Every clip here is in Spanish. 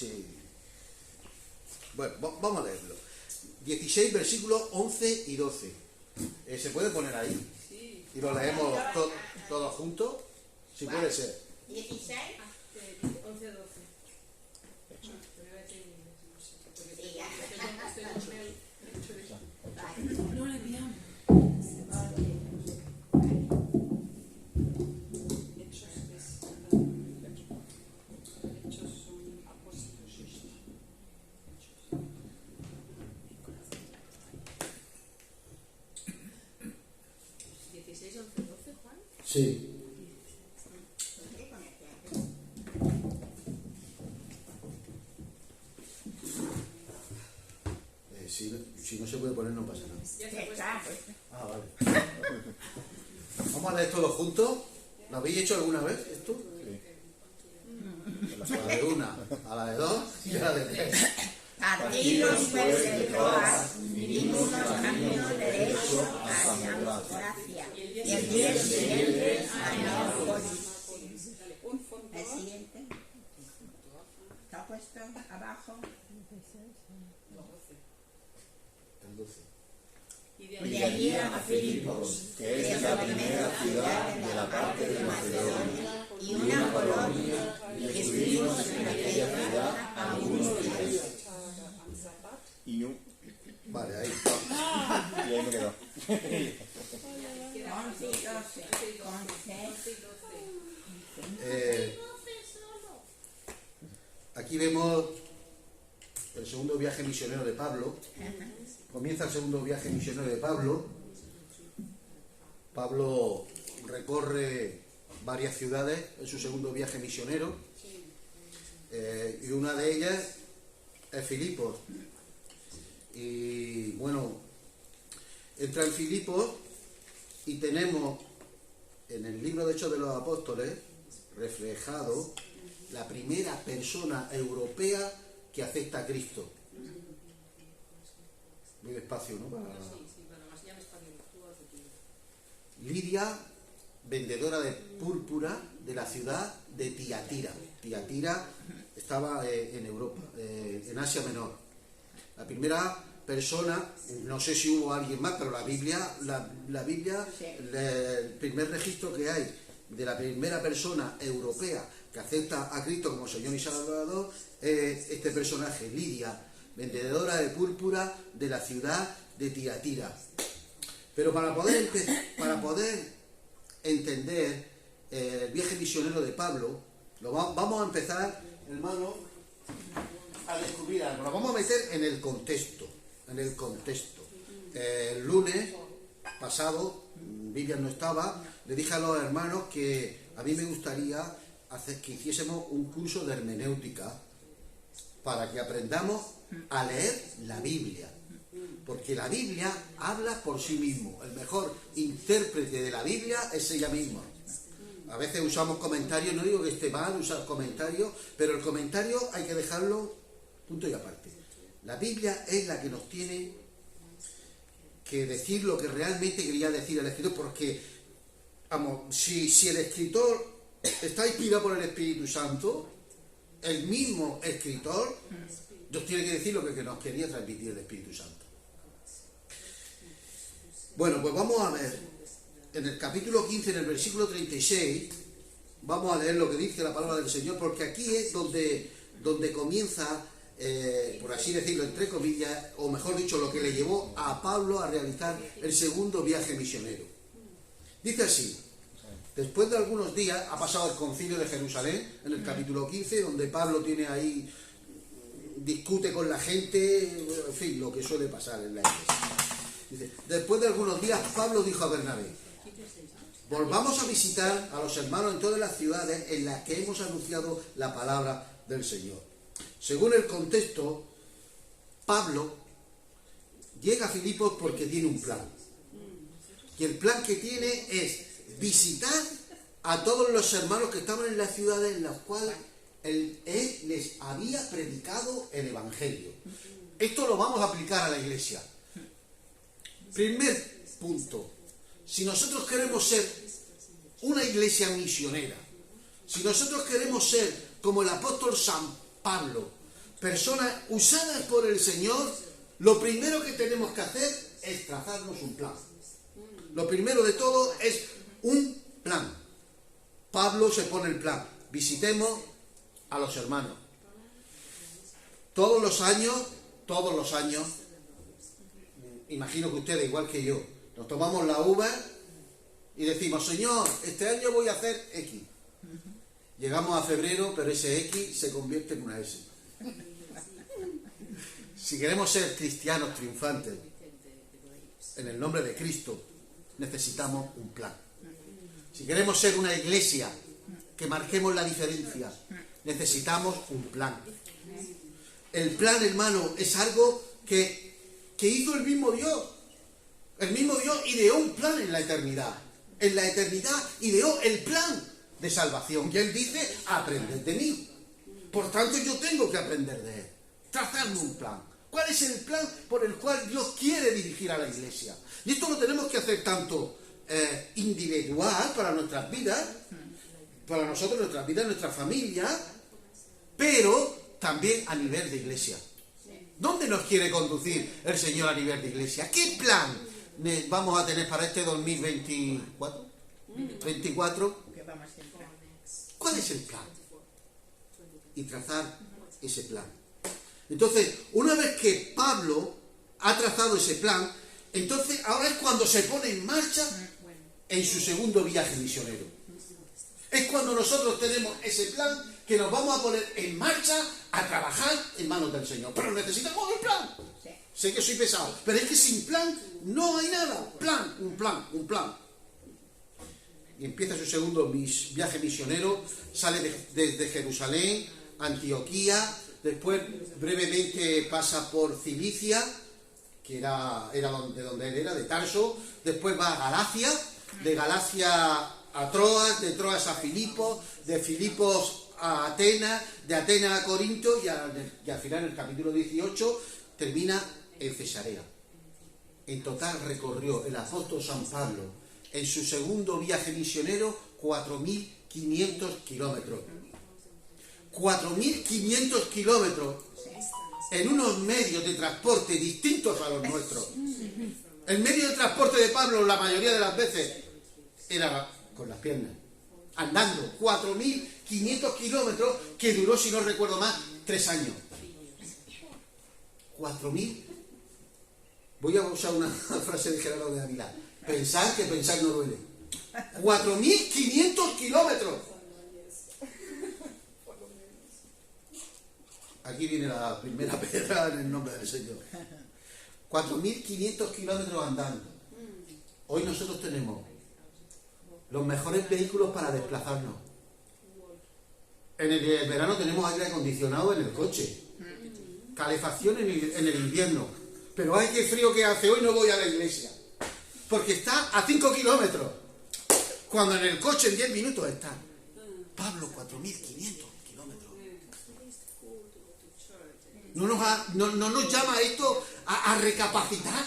Sí. Bueno, vamos a leerlo. 16 versículos 11 y 12. ¿Se puede poner ahí? Sí. Y lo leemos todos juntos. Si puede ser. 16. 11, 12. No le pillamos. Hechos son apóstoles. 16, 11, 12, Juan. Sí. Si no se puede poner, no pasa nada. Ya se ha puesto. Ah, vale. Vamos a leer todos juntos. ¿Lo habéis hecho alguna vez esto? Sí. A la de una, a la de dos y a la de tres. Partidos pues de Troas, vivimos los caminos derechos hacia la gracia. Y el día siguiente a Neópolis. El siguiente. ¿Está puesto abajo? El 12. Y de Y de allí a Filipos, que es la primera ciudad de la parte de Macedonia y una colonia, y estuvimos en aquella ciudad algunos días. Y yo. Vale, ahí. Y ahí me quedo. 11 y 12. 11. Aquí vemos el segundo viaje misionero de Pablo. Comienza el segundo viaje misionero de Pablo. Pablo recorre varias ciudades en su segundo viaje misionero. Y una de ellas es Filipos. Y bueno, entra en Filipos y tenemos en el libro de Hechos de los Apóstoles reflejado la primera persona europea que acepta a Cristo. Muy despacio, ¿no? Lidia, vendedora de púrpura de la ciudad de Tiatira. Tiatira estaba en Europa, en Asia Menor. La primera persona, no sé si hubo alguien más, pero la Biblia, el primer registro que hay de la primera persona europea que acepta a Cristo como Señor y Salvador es este personaje, Lidia, vendedora de púrpura de la ciudad de Tiatira. Pero para poder entender el viaje misionero de Pablo, vamos a empezar, hermano, a descubrir algo. Nos vamos a meter en el contexto. El lunes pasado, Vivian no estaba, le dije a los hermanos que a mí me gustaría que hiciésemos un curso de hermenéutica para que aprendamos a leer la Biblia. Porque la Biblia habla por sí mismo. El mejor intérprete de la Biblia es ella misma. A veces usamos comentarios, no digo que esté mal usar comentarios, pero el comentario hay que dejarlo punto y aparte. La Biblia es la que nos tiene que decir lo que realmente quería decir el escritor, porque vamos, si el escritor está inspirado por el Espíritu Santo, el mismo escritor nos tiene que decir lo que nos quería transmitir el Espíritu Santo. Bueno, pues vamos a ver, en el capítulo 15, en el versículo 36, vamos a leer lo que dice la palabra del Señor, porque aquí es donde comienza, por así decirlo, entre comillas, o mejor dicho, lo que le llevó a Pablo a realizar el segundo viaje misionero. Dice así: después de algunos días ha pasado el concilio de Jerusalén, en el capítulo 15, donde Pablo tiene ahí, discute con la gente, en fin, lo que suele pasar en la iglesia. Dice, después de algunos días Pablo dijo a Bernabé: volvamos a visitar a los hermanos en todas las ciudades en las que hemos anunciado la palabra del Señor. Según el contexto, Pablo llega a Filipos porque tiene un plan. Y el plan que tiene es visitar a todos los hermanos que estaban en las ciudades en las cuales él les había predicado el Evangelio. Esto lo vamos a aplicar a la iglesia. Primer punto: si nosotros queremos ser una iglesia misionera, si nosotros queremos ser como el apóstol San Pablo, personas usadas por el Señor, lo primero que tenemos que hacer es trazarnos un plan. Lo primero de todo es un plan. Pablo se pone el plan. Visitemos a los hermanos. Todos los años, imagino que ustedes, igual que yo, nos tomamos la uva y decimos, Señor, este año voy a hacer X. Llegamos a febrero, pero ese X se convierte en una S. Si queremos ser cristianos triunfantes en el nombre de Cristo, necesitamos un plan. Si queremos ser una iglesia que marquemos la diferencia, necesitamos un plan. El plan, hermano, es algo que hizo el mismo Dios. El mismo Dios ideó un plan en la eternidad. En la eternidad ideó el plan de salvación. Y Él dice, aprended de mí. Por tanto, yo tengo que aprender de Él. Trazarme un plan. ¿Cuál es el plan por el cual Dios quiere dirigir a la iglesia? Y esto lo tenemos que hacer tanto individual para nuestras vidas, para nosotros, nuestras vidas, nuestra familia, pero también a nivel de iglesia. ¿Dónde nos quiere conducir el Señor a nivel de iglesia? ¿Qué plan vamos a tener para este 2024? 24. ¿Cuál es el plan? Y trazar ese plan. Entonces, una vez que Pablo ha trazado ese plan, entonces ahora es cuando se pone en marcha en su segundo viaje misionero. Es cuando nosotros tenemos ese plan que nos vamos a poner en marcha a trabajar en manos del Señor. Pero necesitamos un plan. Sé que soy pesado, pero es que sin plan no hay nada. Plan, un plan, un plan. Y empieza su segundo viaje misionero, sale desde Jerusalén, Antioquía, después brevemente pasa por Cilicia, que era de donde él era, de Tarso, después va a Galacia, de Galacia a Troas, de Troas a Filipos, de Filipos a Atenas, de Atenas a Corinto y al final, en el capítulo 18, termina en Cesarea. En total recorrió el apóstol San Pablo en su segundo viaje misionero 4.500 kilómetros. 4.500 kilómetros en unos medios de transporte distintos a los nuestros. El medio de transporte de Pablo la mayoría de las veces era con las piernas, andando 4.500 kilómetros que duró, si no recuerdo más, 3 años. 4.000. Voy a usar una frase de Gerardo de Ávila. Pensar que pensar no duele. 4.500 kilómetros. Aquí viene la primera piedra en el nombre del Señor. 4.500 kilómetros andando. Hoy nosotros tenemos los mejores vehículos para desplazarnos. En el verano tenemos aire acondicionado en el coche, calefacción en el invierno. Pero ¡ay, qué frío que hace! Hoy no voy a la iglesia, porque está a 5 kilómetros, cuando en el coche en 10 minutos está. Pablo, 4.500 kilómetros. ¿No nos llama esto a recapacitar?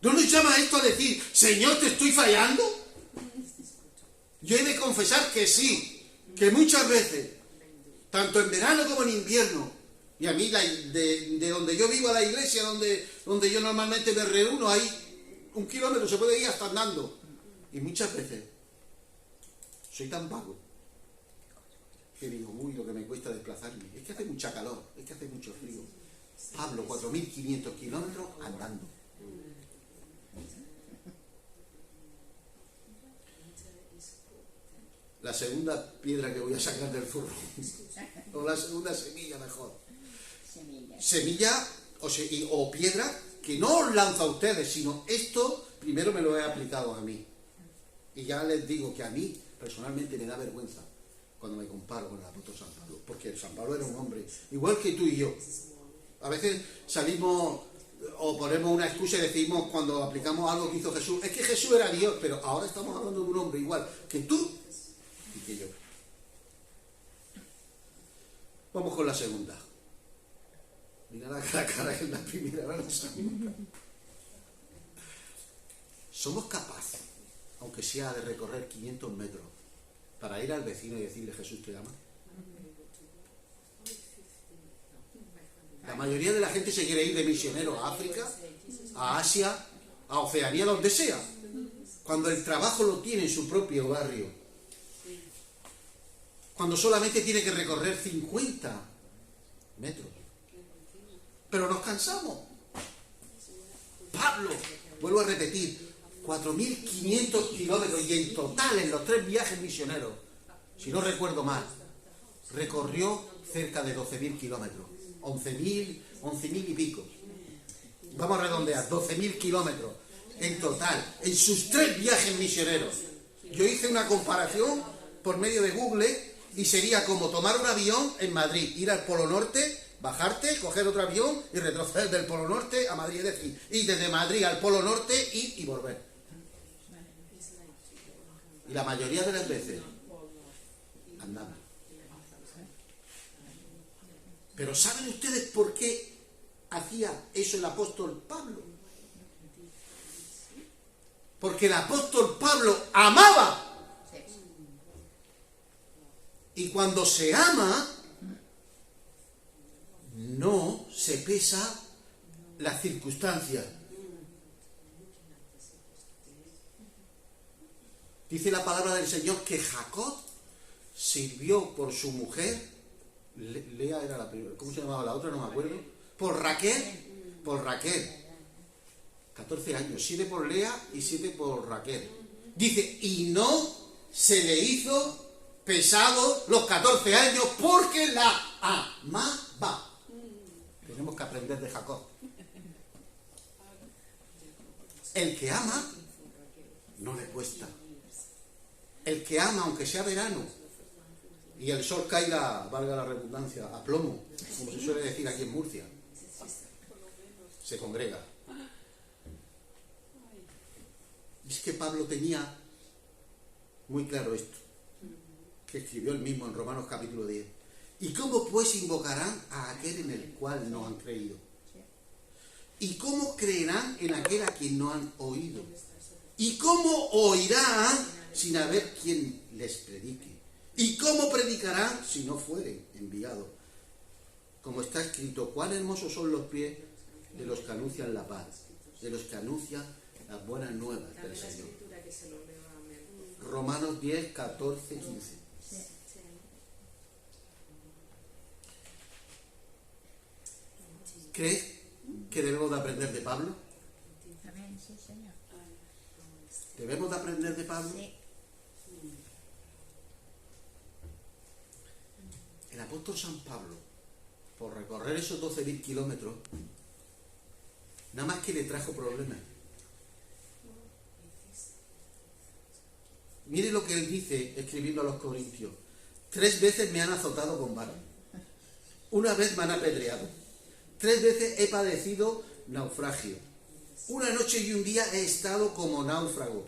¿No nos llama esto a decir, Señor, te estoy fallando? Yo he de confesar que sí, que muchas veces, tanto en verano como en invierno, y a mí de donde yo vivo a la iglesia, donde yo normalmente me reúno, hay 1 kilómetro, se puede ir hasta andando. Y muchas veces soy tan vago que digo, uy, lo que me cuesta desplazarme. Es que hace mucha calor, es que hace mucho frío. Pablo, 4.500 kilómetros andando. La segunda piedra que voy a sacar del furro, o la segunda semilla mejor. Semilla o piedra que no os lanza a ustedes, sino esto primero me lo he aplicado a mí. Y ya les digo que a mí personalmente me da vergüenza cuando me comparo con el apóstol San Pablo, porque San Pablo era un hombre igual que tú y yo. A veces salimos o ponemos una excusa y decimos cuando aplicamos algo que hizo Jesús, es que Jesús era Dios, pero ahora estamos hablando de un hombre igual que tú y que yo. Vamos con la segunda. Mira la cara que es la primera, ahora la segunda. Somos capaces, aunque sea de recorrer 500 metros, para ir al vecino y decirle, Jesús te ama. La mayoría de la gente se quiere ir de misionero a África, a Asia, a Oceanía, donde sea, cuando el trabajo lo tiene en su propio barrio, cuando solamente tiene que recorrer 50 metros. Pero nos cansamos. Pablo, vuelvo a repetir, 4.500 kilómetros, y en total en los 3 viajes misioneros, si no recuerdo mal, recorrió cerca de 12.000 kilómetros, 11.000 y pico. Vamos a redondear, 12.000 kilómetros en total, en sus 3 viajes misioneros. Yo hice una comparación por medio de Google y sería como tomar un avión en Madrid, ir al Polo Norte, bajarte, coger otro avión y retroceder del Polo Norte a Madrid, es decir, y desde Madrid al Polo Norte ir y volver. Y la mayoría de las veces andamos. Pero ¿saben ustedes por qué hacía eso el apóstol Pablo? Porque el apóstol Pablo amaba. Y cuando se ama, no se pesa las circunstancias. Dice la palabra del Señor que Jacob sirvió por su mujer. Lea era la primera. ¿Cómo se llamaba la otra? No me acuerdo. Por Raquel. Por Raquel. 14 años. 7 por Lea y 7 por Raquel. Dice, y no se le hizo pesado los 14 años porque la amaba. Tenemos que aprender de Jacob. El que ama no le cuesta. El que ama, aunque sea verano, y el sol caiga, valga la redundancia, a plomo, como se suele decir aquí en Murcia, se congrega. Es que Pablo tenía muy claro esto, que escribió él mismo en Romanos capítulo 10. ¿Y cómo pues invocarán a aquel en el cual no han creído? ¿Y cómo creerán en aquel a quien no han oído? ¿Y cómo oirán sin haber quien les predique? ¿Y cómo predicarán si no fueren enviados? Como está escrito, cuán hermosos son los pies de los que anuncian la paz, de los que anuncian las buenas nuevas del Señor. Romanos 10, 14, 15. ¿Crees que debemos de aprender de Pablo? Sí, Señor. ¿Debemos de aprender de Pablo? Sí. El apóstol San Pablo, por recorrer esos 12.000 kilómetros, nada más que le trajo problemas. Mire lo que él dice escribiendo a los Corintios. 3 veces me han azotado con vara. Una vez me han apedreado. 3 veces he padecido naufragio. Una noche y un día he estado como náufrago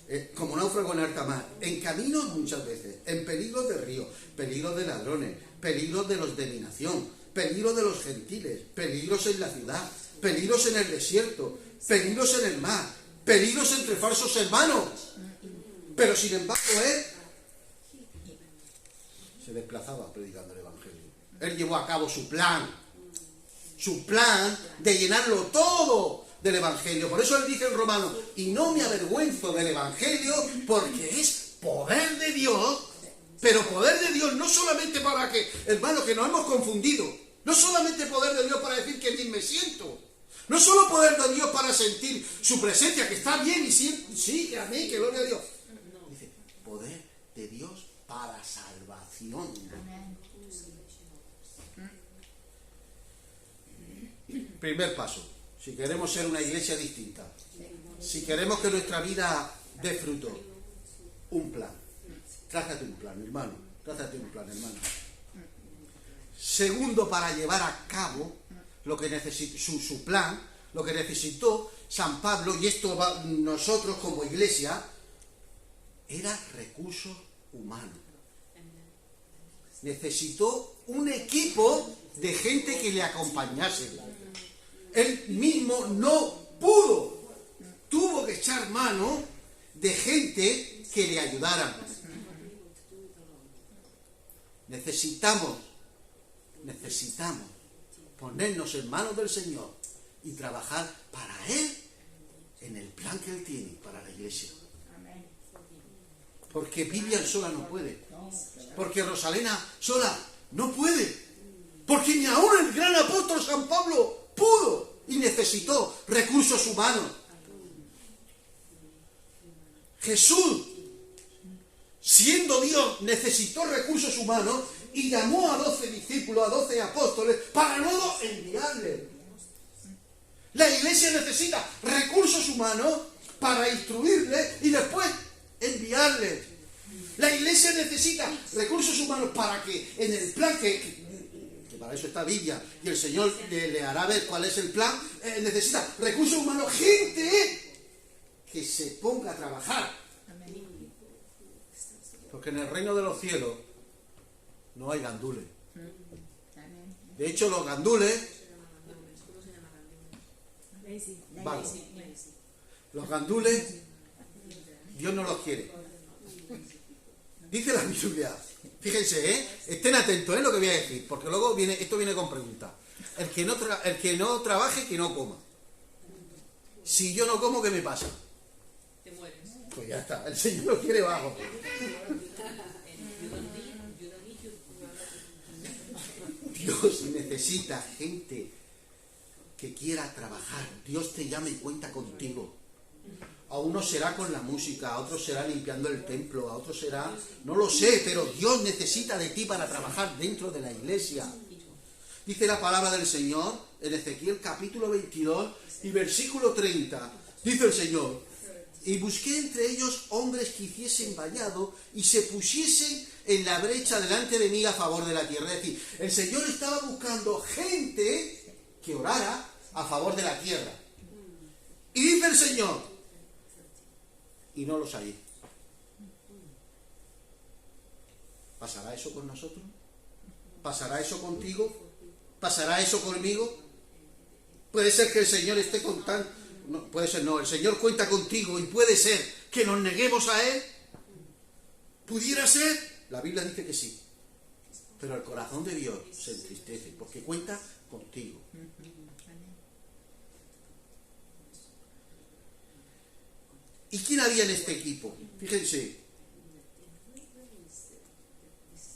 en alta mar, en caminos muchas veces, en peligros de río, peligros de ladrones, peligros de los de mi nación, peligros de los gentiles, peligros en la ciudad, peligros en el desierto, peligros en el mar, peligros entre falsos hermanos. Pero sin embargo él se desplazaba predicando el Evangelio. Él llevó a cabo su plan de llenarlo todo del Evangelio. Por eso él dice en Romanos, y no me avergüenzo del Evangelio porque es poder de Dios, pero poder de Dios no solamente para que, hermano, que nos hemos confundido, no solamente poder de Dios para decir que bien me siento, no solo poder de Dios para sentir su presencia, que está bien y sí, amén, que gloria a Dios. Dice, poder de Dios para salvación. Amén. Primer paso, si queremos ser una iglesia distinta, si queremos que nuestra vida dé fruto, un plan. Trázate un plan, hermano. Trázate un plan, hermano. Segundo, para llevar a cabo lo que su plan, lo que necesitó San Pablo, y esto nosotros como iglesia, era recursos humanos. Necesitó un equipo de gente que le acompañase. Él mismo no pudo. Tuvo que echar mano de gente que le ayudara. Necesitamos ponernos en manos del Señor y trabajar para Él en el plan que Él tiene para la iglesia. Porque Vivian sola no puede. Porque Rosalena sola no puede. Porque ni aún el gran apóstol San Pablo pudo y necesitó recursos humanos. Jesús, siendo Dios, necesitó recursos humanos y llamó a 12 discípulos, a 12 apóstoles, para luego enviarles. La iglesia necesita recursos humanos para instruirles y después enviarles. La iglesia necesita recursos humanos para que en el plan que para eso está Biblia y el Señor le hará ver cuál es el plan, necesita recursos humanos, gente que se ponga a trabajar. Porque en el reino de los cielos no hay gandules. De hecho, los gandules, vagos. Los gandules, Dios no los quiere. Dice la Biblia, fíjense, estén atentos, lo que voy a decir, porque luego esto viene con preguntas. El que no trabaje, que no coma. Si yo no como, ¿qué me pasa? Te mueres. Pues ya está, el Señor lo quiere bajo. Dios necesita gente que quiera trabajar. Dios te llama y cuenta contigo. A uno será con la música, a otro será limpiando el templo, a otro será... No lo sé, pero Dios necesita de ti para trabajar dentro de la iglesia. Dice la palabra del Señor en Ezequiel capítulo 22 y versículo 30. Dice el Señor: y busqué entre ellos hombres que hiciesen vallado y se pusiesen en la brecha delante de mí a favor de la tierra. Es decir, el Señor estaba buscando gente que orara a favor de la tierra. Y dice el Señor: y no los hallé. ¿Pasará eso con nosotros? ¿Pasará eso contigo? ¿Pasará eso conmigo? Puede ser que el Señor esté contando... No, puede ser no, el Señor cuenta contigo y puede ser que nos neguemos a Él. ¿Pudiera ser? La Biblia dice que sí. Pero el corazón de Dios se entristece porque cuenta contigo. ¿Y quién había en este equipo? Fíjense.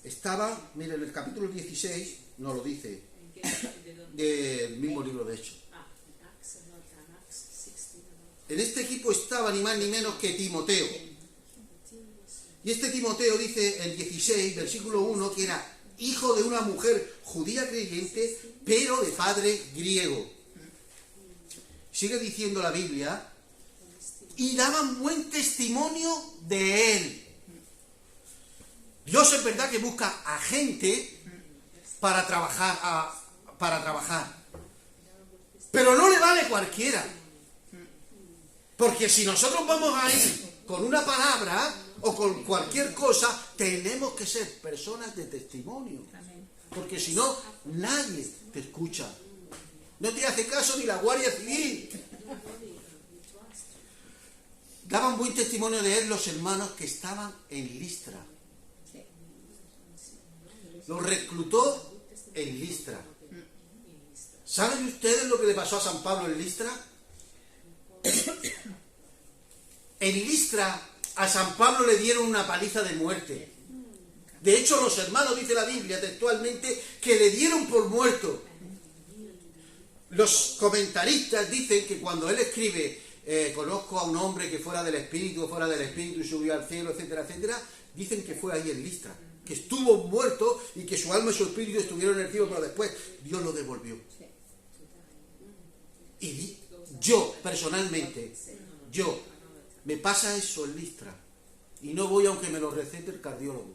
Estaba, miren, en el capítulo 16, no lo dice, del mismo libro de Hechos. En este equipo estaba ni más ni menos que Timoteo. Y este Timoteo dice en 16, versículo 1, que era hijo de una mujer judía creyente, pero de padre griego. Sigue diciendo la Biblia, y daban buen testimonio de él. Dios es verdad que busca a gente para trabajar, pero no le vale cualquiera. Porque si nosotros vamos a ir con una palabra o con cualquier cosa, tenemos que ser personas de testimonio. Porque si no, nadie te escucha. No te hace caso ni la Guardia Civil. Daban buen testimonio de él los hermanos que estaban en Listra. Los reclutó en Listra. ¿Saben ustedes lo que le pasó a San Pablo en Listra? En Listra a San Pablo le dieron una paliza de muerte. De hecho, los hermanos, dice la Biblia textualmente, que le dieron por muerto. Los comentaristas dicen que cuando él escribe conozco a un hombre que fuera del Espíritu y subió al cielo, etcétera, etcétera, dicen que fue ahí en Listra, que estuvo muerto y que su alma y su espíritu estuvieron en el cielo, pero después Dios lo devolvió. Y yo, personalmente, me pasa eso en Listra y no voy aunque me lo recete el cardiólogo.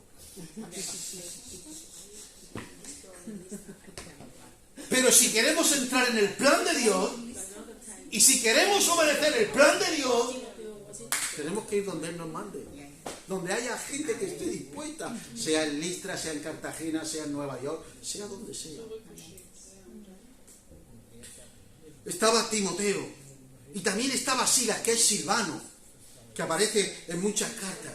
Pero si queremos entrar en el plan de Dios y si queremos obedecer el plan de Dios, tenemos que ir donde Él nos mande, donde haya gente que esté dispuesta, sea en Listra, sea en Cartagena, sea en Nueva York, sea donde sea. Estaba Timoteo y también estaba Silas, que es Silvano, que aparece en muchas cartas,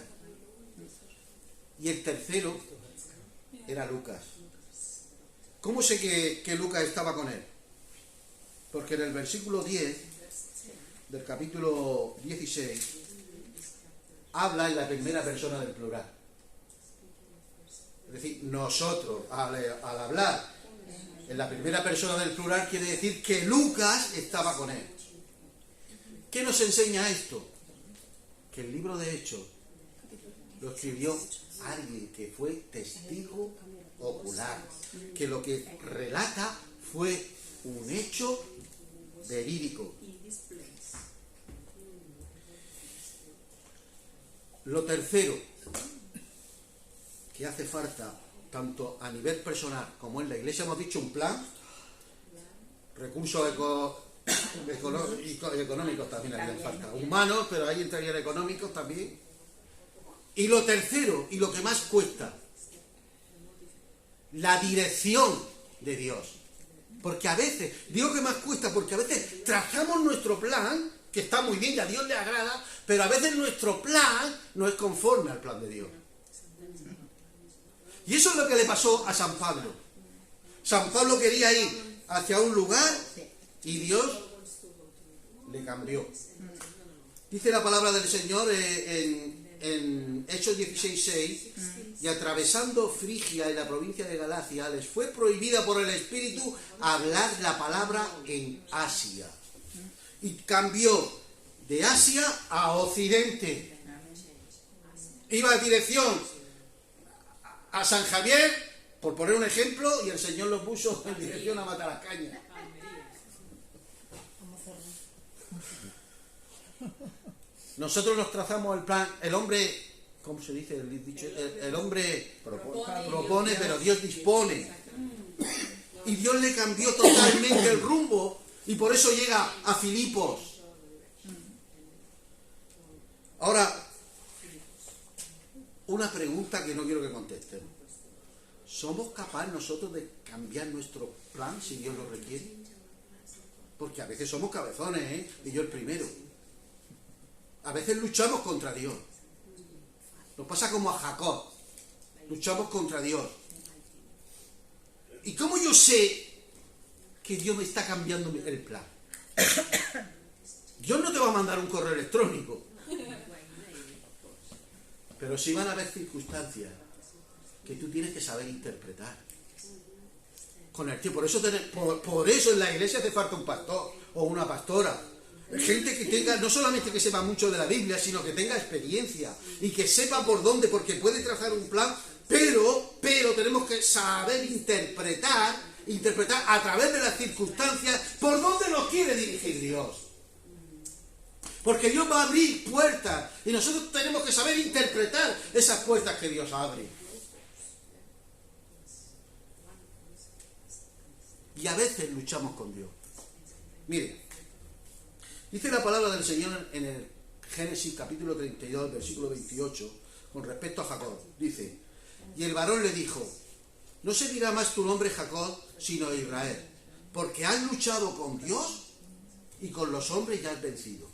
y el tercero era Lucas. ¿Cómo sé que Lucas estaba con él? Porque en el versículo 10 del capítulo 16 habla en la primera persona del plural. Es decir, nosotros, al hablar en la primera persona del plural, quiere decir que Lucas estaba con él. ¿Qué nos enseña esto? Que el libro de Hechos lo escribió alguien que fue testigo ocular, que lo que relata fue un hecho verídico. Lo tercero que hace falta, tanto a nivel personal como en la iglesia, hemos dicho un plan, recursos económicos también harían falta, humanos, pero ahí entrarían económicos también. Y lo tercero, y lo que más cuesta, la dirección de Dios. Porque a veces, digo que más cuesta porque a veces trazamos nuestro plan, que está muy bien y a Dios le agrada, pero a veces nuestro plan no es conforme al plan de Dios. Y eso es lo que le pasó a San Pablo. San Pablo quería ir hacia un lugar y Dios le cambió. Dice la palabra del Señor en Hechos 16:6, y atravesando Frigia y la provincia de Galacia, les fue prohibida por el Espíritu hablar la palabra en Asia. Y cambió de Asia a Occidente. Iba en dirección a San Javier, por poner un ejemplo, y el Señor lo puso en dirección a Matalascaña. Nosotros nos trazamos el plan, el hombre, ¿cómo se dice el dicho? El hombre propone, pero Dios dispone. Y Dios le cambió totalmente el rumbo, y por eso llega a Filipos. Ahora, una pregunta que no quiero que contesten. ¿Somos capaces nosotros de cambiar nuestro plan si Dios lo requiere? Porque a veces somos cabezones, ¿eh? Y yo el primero. A veces luchamos contra Dios. Nos pasa como a Jacob. Luchamos contra Dios. ¿Y cómo yo sé que Dios me está cambiando el plan? Dios no te va a mandar un correo electrónico. Pero sí van a haber circunstancias que tú tienes que saber interpretar. Con el tiempo. Por eso en la iglesia hace falta un pastor o una pastora. Gente que tenga, no solamente que sepa mucho de la Biblia, sino que tenga experiencia y que sepa por dónde, porque puede trazar un plan, pero tenemos que saber interpretar a través de las circunstancias por dónde nos quiere dirigir Dios. Porque Dios va a abrir puertas y nosotros tenemos que saber interpretar esas puertas que Dios abre. Y a veces luchamos con Dios. Mire, dice la palabra del Señor en el Génesis capítulo 32, versículo 28, con respecto a Jacob. Dice, y el varón le dijo, no se dirá más tu nombre Jacob, sino Israel, porque has luchado con Dios y con los hombres ya has vencido.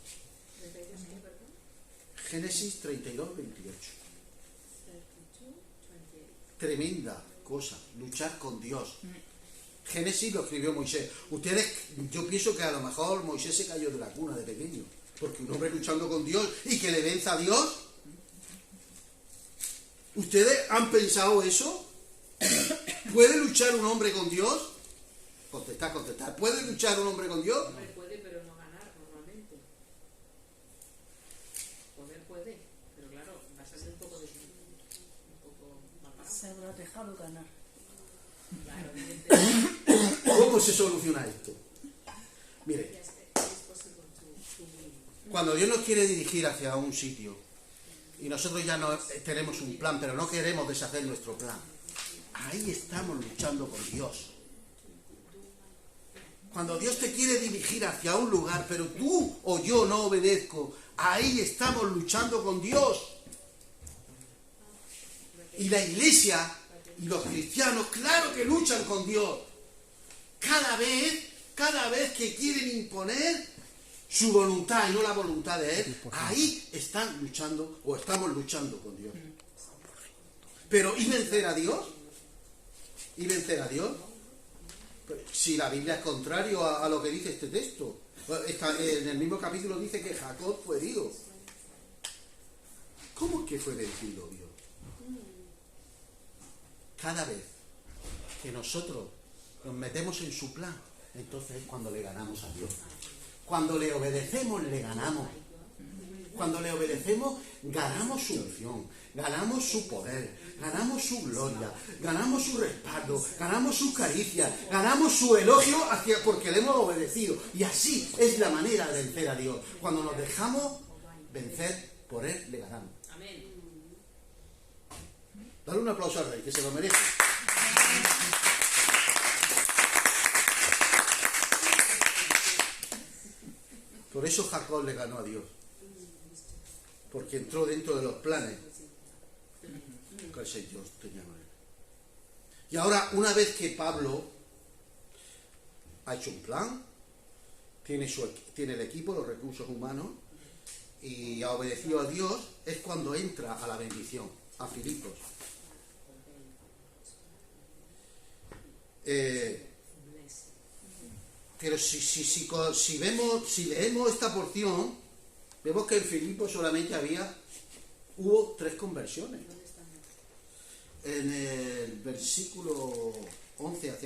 Génesis 32, 28. Tremenda cosa, luchar con Dios. Génesis lo escribió Moisés. Yo pienso que a lo mejor Moisés se cayó de la cuna de pequeño, porque un hombre luchando con Dios y que le venza a Dios. ¿Ustedes han pensado eso? ¿Puede luchar un hombre con Dios? Contestar. ¿Puede luchar un hombre con Dios? Hombre puede, pero no ganar normalmente. Poder puede, pero claro, vas a ser un poco mal parado. Se habrá dejado ganar. Claro, evidentemente. ¿Cómo se soluciona esto? Mire, cuando Dios nos quiere dirigir hacia un sitio y nosotros ya no tenemos un plan, pero no queremos deshacer nuestro plan, ahí estamos luchando con Dios. Cuando Dios te quiere dirigir hacia un lugar, pero tú o yo no obedezco, ahí estamos luchando con Dios. Y la iglesia y los cristianos, claro que luchan con Dios. Cada vez que quieren imponer su voluntad y no la voluntad de Él, ahí están luchando o estamos luchando con Dios. Pero ¿y vencer a Dios? ¿Y vencer a Dios? Si la Biblia es contrario a lo que dice este texto. En el mismo capítulo dice que Jacob fue herido. ¿Cómo es que fue vencido Dios? Cada vez que nosotros nos metemos en su plan, entonces es cuando le ganamos a Dios. Cuando le obedecemos, le ganamos. Cuando le obedecemos, ganamos su unción, ganamos su poder, ganamos su gloria, ganamos su respaldo, ganamos sus caricias, ganamos su elogio porque le hemos obedecido. Y así es la manera de vencer a Dios. Cuando nos dejamos vencer por Él, le ganamos. Amén. Dale un aplauso al Rey, que se lo merece. Por eso Jacob le ganó a Dios. Porque entró dentro de los planes que el Señor tenía con él. Y ahora, una vez que Pablo ha hecho un plan, tiene el equipo, los recursos humanos, y ha obedecido a Dios, es cuando entra a la bendición, a Filipos. Pero si leemos esta porción, vemos que en Filipos solamente hubo 3 conversiones. En el versículo 11 hacia